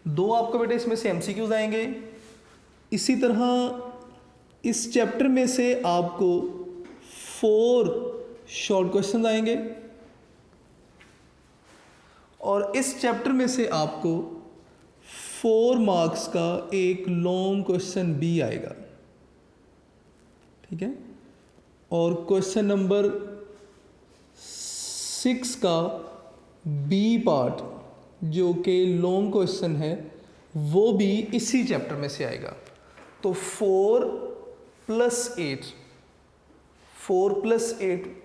A: दो आपको बेटे इसमें से MCQs आएंगे। इसी तरह इस चैप्टर में से आपको 4 शॉर्ट क्वेश्चन आएंगे और इस चैप्टर में से आपको 4 मार्क्स का एक लॉन्ग क्वेश्चन भी आएगा, ठीक है। और क्वेश्चन नंबर 6 का बी पार्ट जो कि लॉन्ग क्वेश्चन है वो भी इसी चैप्टर में से आएगा। तो 4 + 8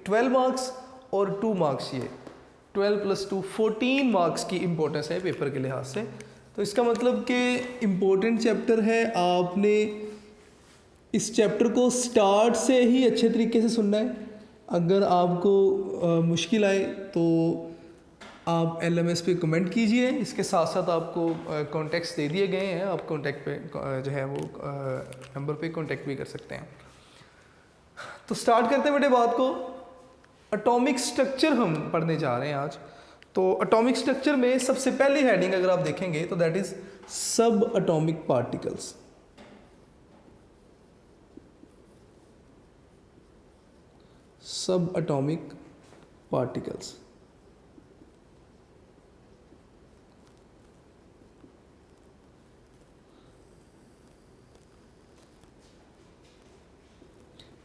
A: 12 मार्क्स और 2 मार्क्स, ये 12 + 2 14 मार्क्स की इम्पोर्टेंस है पेपर के लिहाज से। तो इसका मतलब कि इम्पोर्टेंट चैप्टर है, आपने इस चैप्टर को स्टार्ट से ही अच्छे तरीके से सुनना है। अगर आपको मुश्किल आए तो आप LMS पे कमेंट कीजिए। इसके साथ साथ आपको कॉन्टैक्ट्स दे दिए गए हैं, आप कॉन्टैक्ट पे जो है वो नंबर पे कॉन्टैक्ट भी कर सकते हैं। तो स्टार्ट करते हैं बेटे बात को। एटॉमिक स्ट्रक्चर हम पढ़ने जा रहे हैं आज। तो एटॉमिक स्ट्रक्चर में सबसे पहली हेडिंग अगर आप देखेंगे तो दैट इज सब एटॉमिक पार्टिकल्स। सब एटॉमिक पार्टिकल्स।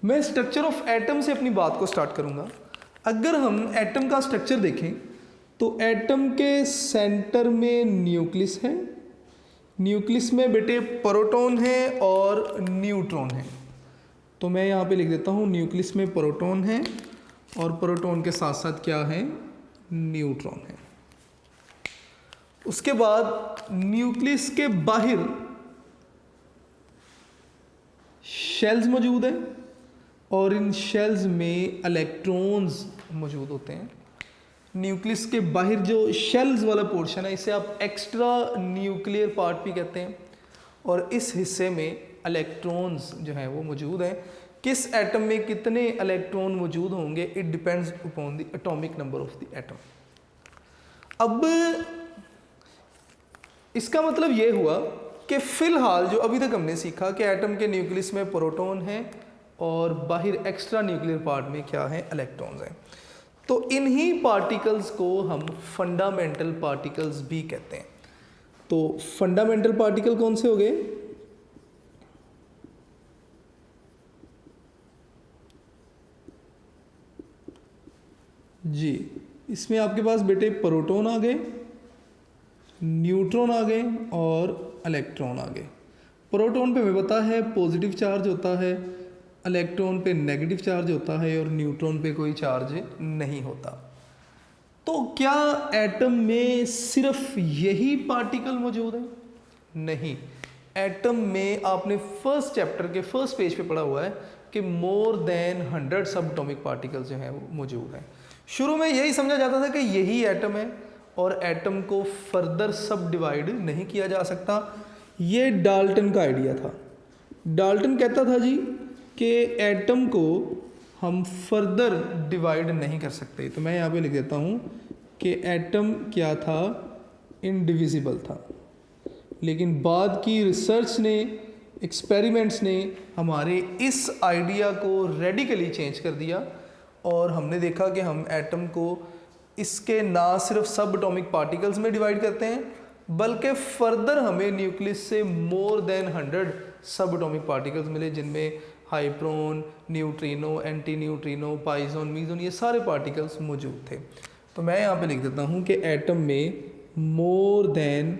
A: मैं स्ट्रक्चर ऑफ एटम से अपनी बात को स्टार्ट करूंगा। अगर हम एटम का स्ट्रक्चर देखें तो एटम के सेंटर में न्यूक्लियस है। न्यूक्लियस में बेटे प्रोटॉन है और न्यूट्रॉन है। तो मैं यहाँ पे लिख देता हूँ, न्यूक्लियस में प्रोटॉन है और प्रोटॉन के साथ साथ क्या है, न्यूट्रॉन है। उसके बाद न्यूक्लियस के बाहर शेल्स मौजूद है और इन शेल्स में इलेक्ट्रॉन्स मौजूद होते हैं। न्यूक्लियस के बाहर जो शेल्स वाला पोर्शन है इसे आप एक्स्ट्रा न्यूक्लियर पार्ट भी कहते हैं और इस हिस्से में इलेक्ट्रॉन्स जो हैं वो मौजूद हैं। किस एटम में कितने इलेक्ट्रॉन मौजूद होंगे, it depends upon the atomic number of the atom. अब इसका मतलब ये हुआ कि फिलहाल जो अभी तक हमने सीखा कि एटम के न्यूक्लियस में प्रोटॉन है और बाहर एक्स्ट्रा न्यूक्लियर पार्ट में क्या है, इलेक्ट्रॉन्स हैं। तो इन्हीं पार्टिकल्स को हम फंडामेंटल पार्टिकल्स भी कहते हैं। तो फंडामेंटल पार्टिकल कौन से हो गए, जी इसमें आपके पास बेटे प्रोटॉन आ गए, न्यूट्रॉन आ गए और इलेक्ट्रॉन आ गए। प्रोटॉन पे हमें पता है पॉजिटिव चार्ज होता है, इलेक्ट्रॉन पे नेगेटिव चार्ज होता है और न्यूट्रॉन पे कोई चार्ज नहीं होता। तो क्या एटम में सिर्फ यही पार्टिकल मौजूद है? नहीं, एटम में आपने फर्स्ट चैप्टर के फर्स्ट पेज पे पढ़ा हुआ है कि मोर देन 100 सब एटॉमिक पार्टिकल्स जो हैं वो मौजूद हैं। शुरू में यही समझा जाता था कि यही एटम है और एटम को फर्दर सब डिवाइड नहीं किया जा सकता। ये डाल्टन का आइडिया था। डाल्टन कहता था जी कि एटम को हम फर्दर डिवाइड नहीं कर सकते। तो मैं यहाँ पे लिख देता हूँ कि एटम क्या था, इनडिविजिबल था। लेकिन बाद की रिसर्च ने, एक्सपेरिमेंट्स ने हमारे इस आइडिया को रेडिकली चेंज कर दिया और हमने देखा कि हम एटम को इसके ना सिर्फ सब एटॉमिक पार्टिकल्स में डिवाइड करते हैं बल्कि फर्दर हमें न्यूक्लियस से मोर देन 100 सब एटॉमिक पार्टिकल्स मिले, जिनमें हाइड्रोन, न्यूट्रिनो, एंटी न्यूट्रिनो, पाइजोन, मीजोन, ये सारे पार्टिकल्स मौजूद थे। तो मैं यहाँ पे लिख देता हूँ कि एटम में मोर देन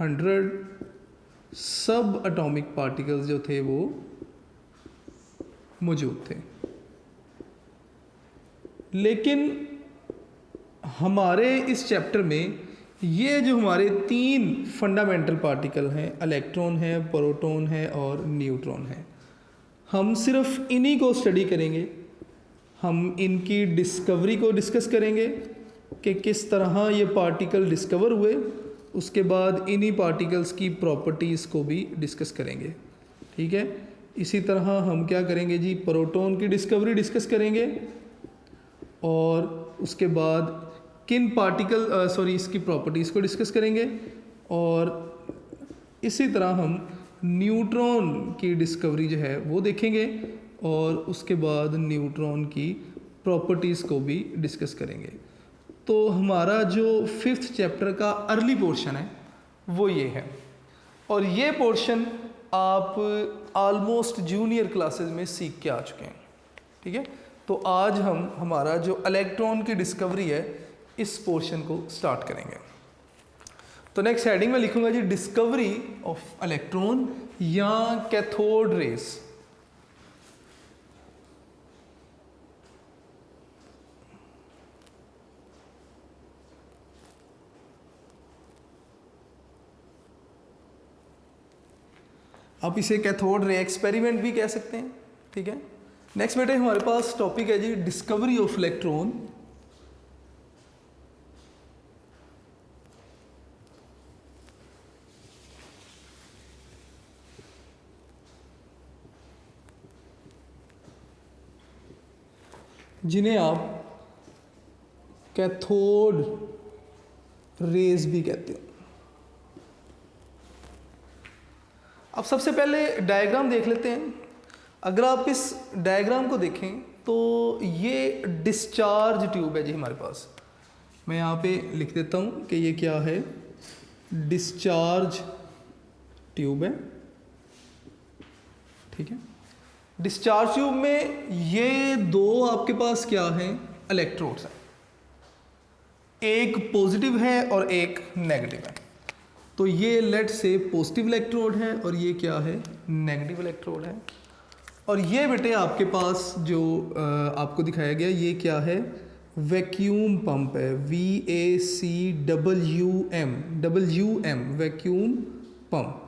A: 100 सब एटॉमिक पार्टिकल्स जो थे वो मौजूद थे। लेकिन हमारे इस चैप्टर में ये जो हमारे 3 फंडामेंटल पार्टिकल हैं, इलेक्ट्रॉन है, प्रोटॉन है और न्यूट्रॉन है, हम सिर्फ इन्हीं को स्टडी करेंगे। हम इनकी डिस्कवरी को डिस्कस करेंगे कि किस तरह ये पार्टिकल डिस्कवर हुए, उसके बाद इन्हीं पार्टिकल्स की प्रॉपर्टीज़ को भी डिस्कस करेंगे। ठीक है, इसी तरह हम क्या करेंगे जी, प्रोटॉन की डिस्कवरी डिस्कस करेंगे और उसके बाद किन पार्टिकल इसकी प्रॉपर्टीज़ को डिस्कस करेंगे और इसी तरह हम न्यूट्रॉन की डिस्कवरी जो है वो देखेंगे और उसके बाद न्यूट्रॉन की प्रॉपर्टीज़ को भी डिस्कस करेंगे। तो हमारा जो 5th चैप्टर का अर्ली पोर्शन है वो ये है और ये पोर्शन आप ऑलमोस्ट जूनियर क्लासेस में सीख के आ चुके हैं। ठीक है, तो आज हम हमारा जो इलेक्ट्रॉन की डिस्कवरी है इस पोर्शन को स्टार्ट करेंगे। तो नेक्स्ट हेडिंग में लिखूंगा जी, डिस्कवरी ऑफ इलेक्ट्रॉन या कैथोड रेस। आप इसे कैथोड रे एक्सपेरिमेंट भी कह सकते हैं। ठीक है, नेक्स्ट बेटे हमारे पास टॉपिक है जी, डिस्कवरी ऑफ इलेक्ट्रॉन। जिन्हें आप कैथोड रेज भी कहते हो। अब सबसे पहले डायग्राम देख लेते हैं। अगर आप इस डायग्राम को देखें तो ये डिस्चार्ज ट्यूब है जी हमारे पास। मैं यहाँ पे लिख देता हूँ कि ये क्या है, डिस्चार्ज ट्यूब है। ठीक है, डिस्चार्ज ट्यूब में ये 2 आपके पास क्या हैं, इलेक्ट्रोड्स हैं। एक पॉजिटिव है और एक नेगेटिव है। तो ये लेट से पॉजिटिव इलेक्ट्रोड है और ये क्या है, नेगेटिव इलेक्ट्रोड है। और ये बेटे आपके पास जो आपको दिखाया गया ये क्या है, वैक्यूम पंप है, VACWM वैक्यूम पंप,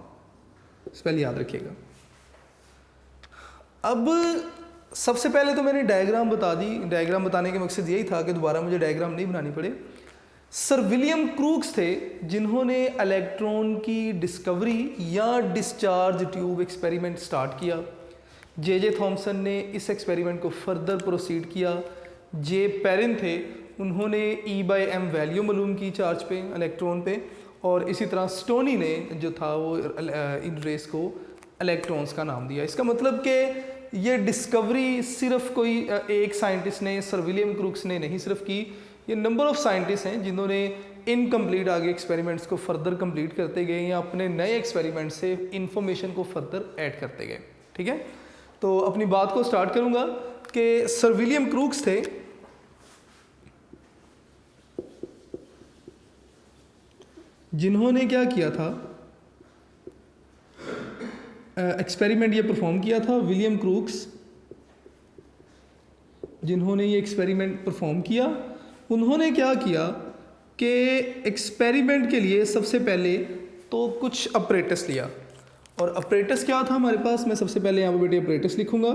A: स्पेल याद रखिएगा। अब सबसे पहले तो मैंने डायग्राम बता दी। डायग्राम बताने का मकसद यही था कि दोबारा मुझे डायग्राम नहीं बनानी पड़े। सर विलियम क्रूक्स थे जिन्होंने इलेक्ट्रॉन की डिस्कवरी या डिस्चार्ज ट्यूब एक्सपेरिमेंट स्टार्ट किया। जे थॉमसन ने इस एक्सपेरिमेंट को फर्दर प्रोसीड किया। जे पेरिन थे, उन्होंने E/m वैल्यू मालूम की चार्ज पे, इलेक्ट्रॉन पे, और इसी तरह स्टोनी ने जो था वो इन रेस को इलेक्ट्रॉन्स का नाम दिया। इसका मतलब कि ये डिस्कवरी सिर्फ कोई एक साइंटिस्ट ने, सर विलियम क्रूक्स ने नहीं सिर्फ की, ये नंबर ऑफ साइंटिस्ट हैं जिन्होंने इनकम्प्लीट आगे एक्सपेरिमेंट्स को फर्दर कंप्लीट करते गए या अपने नए एक्सपेरिमेंट से इंफॉर्मेशन को फर्दर ऐड करते गए। ठीक है, तो अपनी बात को स्टार्ट करूंगा कि सर विलियम क्रूक्स थे जिन्होंने क्या किया था, एक्सपेरिमेंट ये परफॉर्म किया था। विलियम क्रूक्स जिन्होंने ये एक्सपेरिमेंट परफॉर्म किया, उन्होंने क्या किया कि एक्सपेरिमेंट के लिए सबसे पहले तो कुछ अपरेटस लिया। और अपरेटस क्या था हमारे पास, मैं सबसे पहले यहाँ पर बेटे अपरेटस लिखूंगा।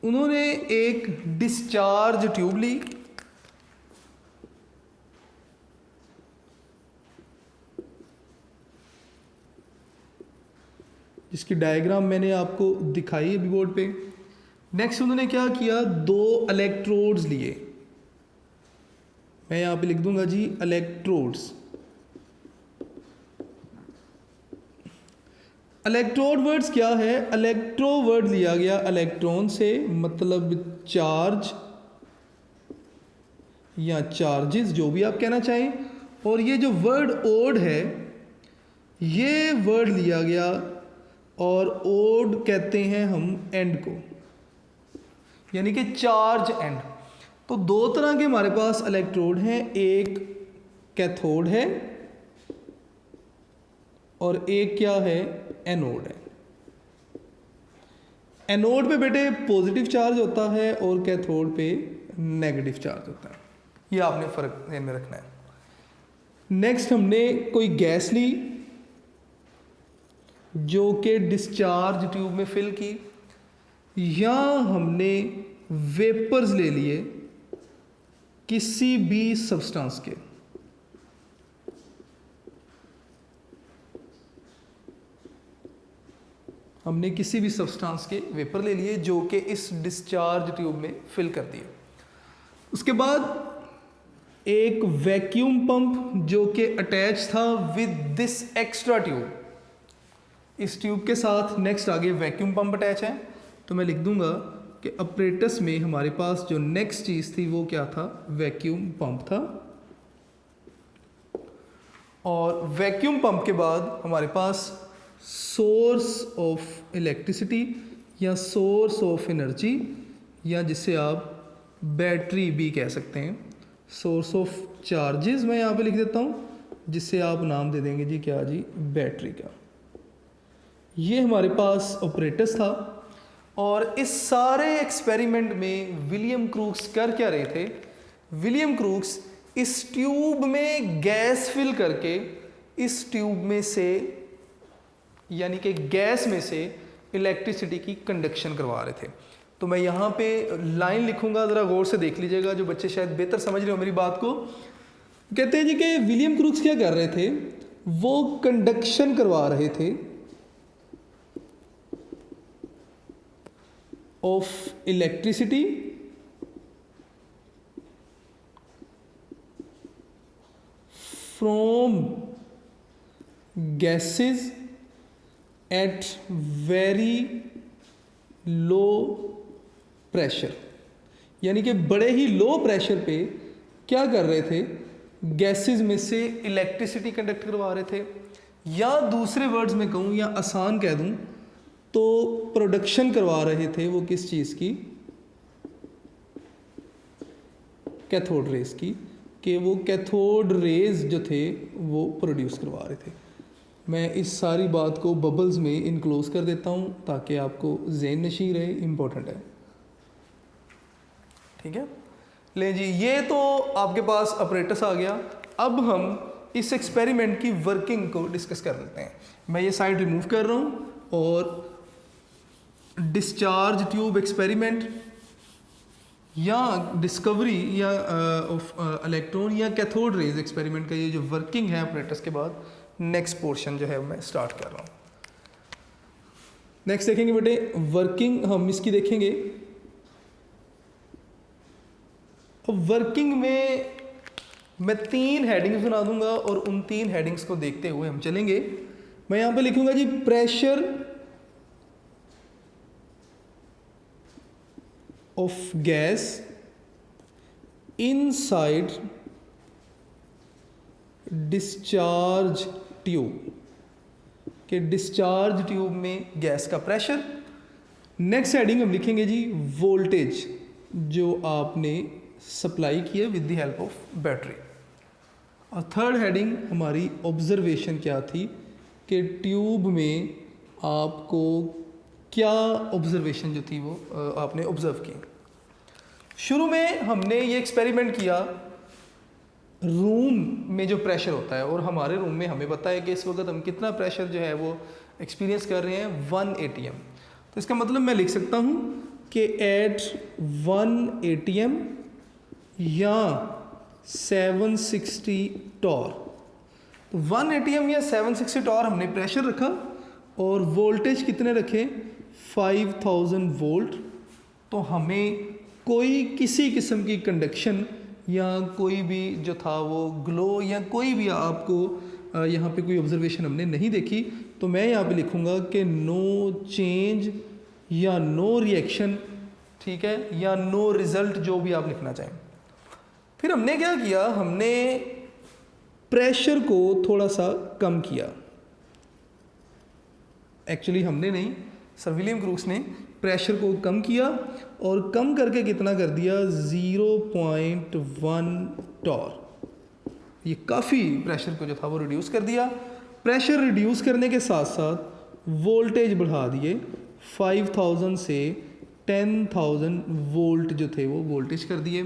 A: उन्होंने एक डिस्चार्ज ट्यूब ली, जिसकी डायग्राम मैंने आपको दिखाई अभी बोर्ड पे। नेक्स्ट उन्होंने क्या किया, 2 इलेक्ट्रोड्स लिए। मैं यहाँ पे लिख दूंगा जी इलेक्ट्रोड्स। इलेक्ट्रोड वर्ड्स क्या है, इलेक्ट्रो वर्ड लिया गया इलेक्ट्रॉन से, मतलब चार्ज या चार्जेस जो भी आप कहना चाहें। और ये जो वर्ड ओड है, ये वर्ड लिया गया और ओड कहते हैं हम एंड को, यानी कि चार्ज एंड। तो 2 तरह के हमारे पास इलेक्ट्रोड हैं, एक कैथोड है और एक क्या है, एनोड है। एनोड पे बेटे पॉजिटिव चार्ज होता है और कैथोड पे नेगेटिव चार्ज होता है, ये आपने फ़र्क ध्यान में रखना है। नेक्स्ट हमने कोई गैस ली जो कि डिस्चार्ज ट्यूब में फिल की, या हमने वेपर्स ले लिए किसी भी सब्सटेंस के, हमने किसी भी सब्सटेंस के वेपर ले लिए जो कि इस डिस्चार्ज ट्यूब में फिल कर दिए। उसके बाद एक वैक्यूम पंप जो कि अटैच था विद दिस एक्स्ट्रा ट्यूब, इस ट्यूब के साथ नेक्स्ट आगे वैक्यूम पंप अटैच है। तो मैं लिख दूंगा कि अपरेटस में हमारे पास जो नेक्स्ट चीज़ थी वो क्या था, वैक्यूम पंप था। और वैक्यूम पंप के बाद हमारे पास सोर्स ऑफ इलेक्ट्रिसिटी या सोर्स ऑफ एनर्जी, या जिसे आप बैटरी भी कह सकते हैं, सोर्स ऑफ चार्जेस मैं यहाँ पे लिख देता हूँ, जिसे आप नाम दे देंगे जी क्या जी, बैटरी का। ये हमारे पास ऑपरेटर्स था। और इस सारे एक्सपेरिमेंट में विलियम क्रूक्स कर क्या रहे थे, विलियम क्रूक्स इस ट्यूब में गैस फिल करके इस ट्यूब में से, यानी कि गैस में से इलेक्ट्रिसिटी की कंडक्शन करवा रहे थे। तो मैं यहाँ पे लाइन लिखूंगा, ज़रा गौर से देख लीजिएगा, जो बच्चे शायद बेहतर समझ रहे हो मेरी बात को। कहते हैं जी कि विलियम क्रूक्स क्या कर रहे थे, वो कंडक्शन करवा रहे थे of electricity from gases at very low pressure, यानी कि बड़े ही लो प्रेशर पे क्या कर रहे थे, गैसेस में से इलेक्ट्रिसिटी कंडक्ट करवा रहे थे। या दूसरे वर्ड्स में कहूँ या आसान कह दूँ तो प्रोडक्शन करवा रहे थे वो किस चीज़ की, कैथोड रेज की, कि वो कैथोड रेज जो थे वो प्रोड्यूस करवा रहे थे। मैं इस सारी बात को बबल्स में इनक्लोज कर देता हूँ ताकि आपको ज़हन नशी रहे, इम्पोर्टेंट है। ठीक है, ले जी, ये तो आपके पास ऑपरेटर्स आ गया। अब हम इस एक्सपेरिमेंट की वर्किंग को डिस्कस कर लेते हैं। मैं ये साइड रिमूव कर रहा हूँ और डिस्चार्ज ट्यूब एक्सपेरिमेंट या डिस्कवरी या ऑफ इलेक्ट्रॉन या कैथोड रेज एक्सपेरिमेंट का ये जो वर्किंग है ऑपरेटर्स के बाद, नेक्स्ट पोर्शन जो है मैं स्टार्ट कर रहा हूँ। नेक्स्ट देखेंगे बेटे वर्किंग, हम इसकी देखेंगे। अब वर्किंग में मैं 3 हेडिंग्स बना दूंगा और उन 3 हेडिंग्स को देखते हुए हम चलेंगे। मैं यहाँ पे लिखूंगा जी pressure of gas inside discharge tube, के डिस्चार्ज ट्यूब में गैस का प्रेशर। नेक्स्ट हेडिंग हम लिखेंगे जी वोल्टेज जो आपने सप्लाई किया with the help of battery. और थर्ड हेडिंग हमारी ऑब्जर्वेशन क्या थी कि ट्यूब में आपको क्या ऑब्जर्वेशन जो थी वो आपने ऑब्जर्व की। शुरू में हमने ये एक्सपेरिमेंट किया रूम में जो प्रेशर होता है, और हमारे रूम में हमें पता है कि इस वक्त हम कितना प्रेशर जो है वो एक्सपीरियंस कर रहे हैं, 1 ATM। तो इसका मतलब मैं लिख सकता हूँ कि एट 1 ATM या 760 टॉर, तो 1 ATM या 760 टॉर हमने प्रेशर रखा और वोल्टेज कितने रखे, 5000 वोल्ट। तो हमें कोई किसी किस्म की कंडक्शन या कोई भी जो था वो ग्लो या कोई भी आपको यहाँ पे कोई ऑब्जर्वेशन हमने नहीं देखी। तो मैं यहाँ पे लिखूँगा कि नो चेंज या नो रिएक्शन, ठीक है, या नो रिजल्ट, जो भी आप लिखना चाहें। फिर हमने क्या किया, हमने प्रेशर को थोड़ा सा कम किया। एक्चुअली हमने नहीं, सर विलियम क्रूक्स ने प्रेशर को कम किया और कम करके कितना कर दिया, 0.1 टॉर। ये काफ़ी प्रेशर को जो था वो रिड्यूस कर दिया। प्रेशर रिड्यूस करने के साथ साथ वोल्टेज बढ़ा दिए 5000 से 10,000 वोल्ट जो थे वो वोल्टेज कर दिए।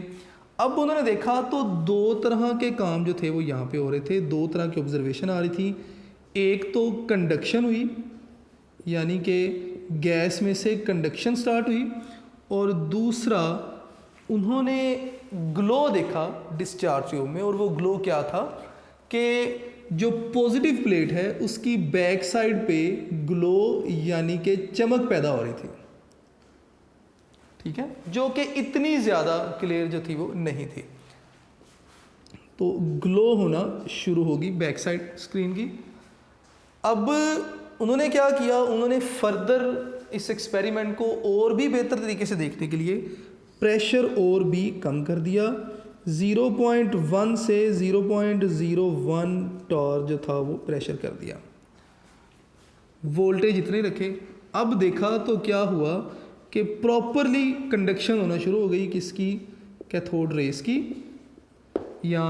A: अब उन्होंने देखा तो दो तरह के काम जो थे वो यहाँ पे हो रहे थे, दो तरह की ऑब्जर्वेशन आ रही थी। एक तो कंडक्शन हुई, यानी कि गैस में से कंडक्शन स्टार्ट हुई, और दूसरा उन्होंने ग्लो देखा डिस्चार्ज ट्यूब में। और वो ग्लो क्या था कि जो पॉजिटिव प्लेट है उसकी बैक साइड पे ग्लो यानी कि चमक पैदा हो रही थी, ठीक है, जो कि इतनी ज़्यादा क्लियर जो थी वो नहीं थी। तो ग्लो होना शुरू होगी बैक साइड स्क्रीन की। अब उन्होंने क्या किया, उन्होंने फर्दर इस एक्सपेरिमेंट को और भी बेहतर तरीके से देखने के लिए प्रेशर और भी कम कर दिया। 0.1 से 0.01 टॉर जो था वो प्रेशर कर दिया, वोल्टेज इतने रखे। अब देखा तो क्या हुआ कि प्रॉपरली कंडक्शन होना शुरू हो गई, किसकी, कैथोड रेस की, या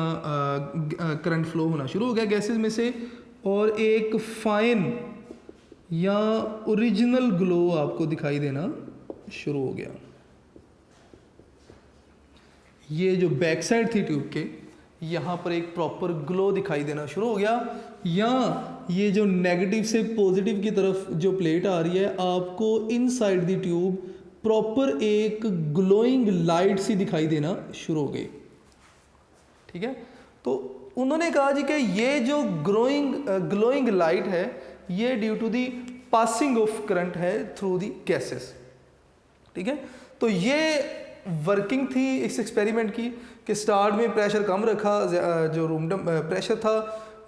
A: करंट फ्लो होना शुरू हो गया गैसेस में से, और एक फाइन या ओरिजिनल ग्लो आपको दिखाई देना शुरू हो गया। ये जो बैक साइड थी ट्यूब के, यहाँ पर एक प्रॉपर ग्लो दिखाई देना शुरू हो गया, या ये जो नेगेटिव से पॉजिटिव की तरफ जो प्लेट आ रही है, आपको इनसाइड द ट्यूब प्रॉपर एक ग्लोइंग लाइट सी दिखाई देना शुरू हो गई, ठीक है। तो उन्होंने कहा जी कि ये जो ग्लोइंग लाइट है ये due to the passing of current है थ्रू दी गैसेस, ठीक है। तो ये वर्किंग थी इस एक्सपेरिमेंट की कि स्टार्ट में प्रेशर कम रखा, जो रूम प्रेशर था,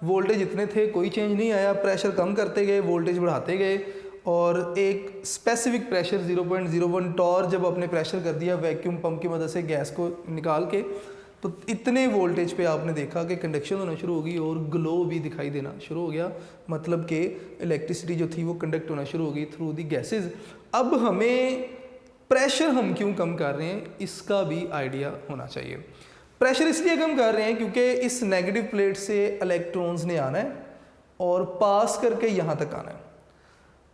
A: वोल्टेज इतने थे, कोई चेंज नहीं आया, प्रेशर कम करते गए, वोल्टेज बढ़ाते गए, और एक स्पेसिफिक प्रेशर 0.01 टॉर जब आपने प्रेशर कर दिया वैक्यूम पंप की मदद से गैस को निकाल के, तो इतने वोल्टेज पे आपने देखा कि कंडक्शन होना शुरू हो गई और ग्लो भी दिखाई देना शुरू हो गया, मतलब कि इलेक्ट्रिसिटी जो थी वो कंडक्ट होना शुरू हो गई थ्रू दी गैसेस। अब हमें प्रेशर हम क्यों कम कर रहे हैं इसका भी आइडिया होना चाहिए। प्रेशर इसलिए कम कर रहे हैं क्योंकि इस नेगेटिव प्लेट से इलेक्ट्रॉन्स ने आना है और पास करके यहाँ तक आना है।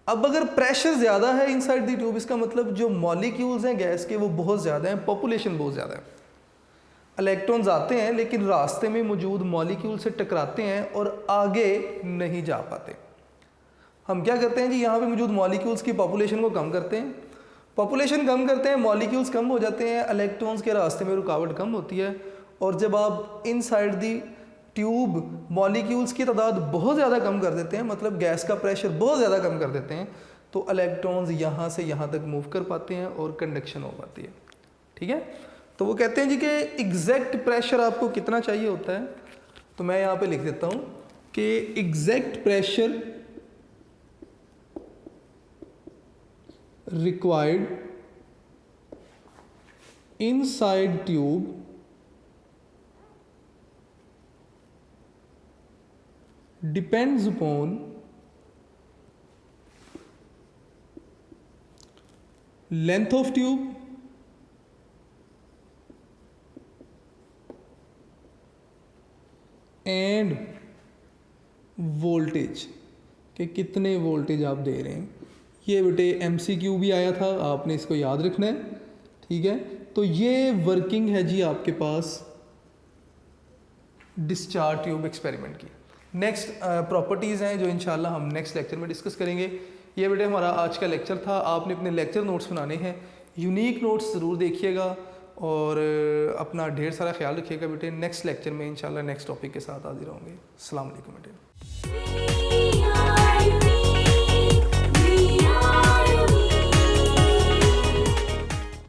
A: अब अगर प्रेशर ज़्यादा है इनसाइड द ट्यूब, इसका मतलब जो मॉलिक्यूल्स हैं गैस के वो बहुत ज़्यादा हैं, पॉपुलेशन बहुत ज़्यादा है। इलेक्ट्रॉन्स आते हैं लेकिन रास्ते में मौजूद मॉलिक्यूल से टकराते हैं और आगे नहीं जा पाते। हम क्या करते हैं जी, यहाँ पे मौजूद मॉलिक्यूल्स की पॉपुलेशन को कम करते हैं, पॉपुलेशन कम करते हैं, मॉलिक्यूल्स कम हो जाते हैं, इलेक्ट्रॉन्स के रास्ते में रुकावट कम होती है, और जब आप इनसाइड दी ट्यूब मॉलिक्यूल्स की तादाद बहुत ज़्यादा कम कर देते हैं, मतलब गैस का प्रेशर बहुत ज़्यादा कम कर देते हैं, तो इलेक्ट्रॉन्स यहाँ से यहाँ तक मूव कर पाते हैं और कंडक्शन हो पाती है, ठीक है। तो वो कहते हैं जी कि एग्जैक्ट प्रेशर आपको कितना चाहिए होता है, तो मैं यहाँ पे लिख देता हूँ कि exact pressure required inside tube depends upon length of tube and voltage, कि कितने वोल्टेज आप दे रहे हैं। ये बेटे MCQ भी आया था, आपने इसको याद रखना है, ठीक है। तो ये वर्किंग है जी आपके पास डिस्चार्ज ट्यूब एक्सपेरिमेंट की। नेक्स्ट प्रॉपर्टीज़ हैं जो इंशाल्लाह हम नेक्स्ट लेक्चर में डिस्कस करेंगे। ये बेटे हमारा आज का लेक्चर था। आपने अपने लेक्चर नोट्स बनाने हैं, यूनिक नोट्स ज़रूर देखिएगा और अपना ढेर सारा ख्याल रखिएगा बेटे। नेक्स्ट लेक्चर में इंशाल्लाह नेक्स्ट टॉपिक के साथ हाजिर होंगे। अस्सलाम वालेकुम बेटे।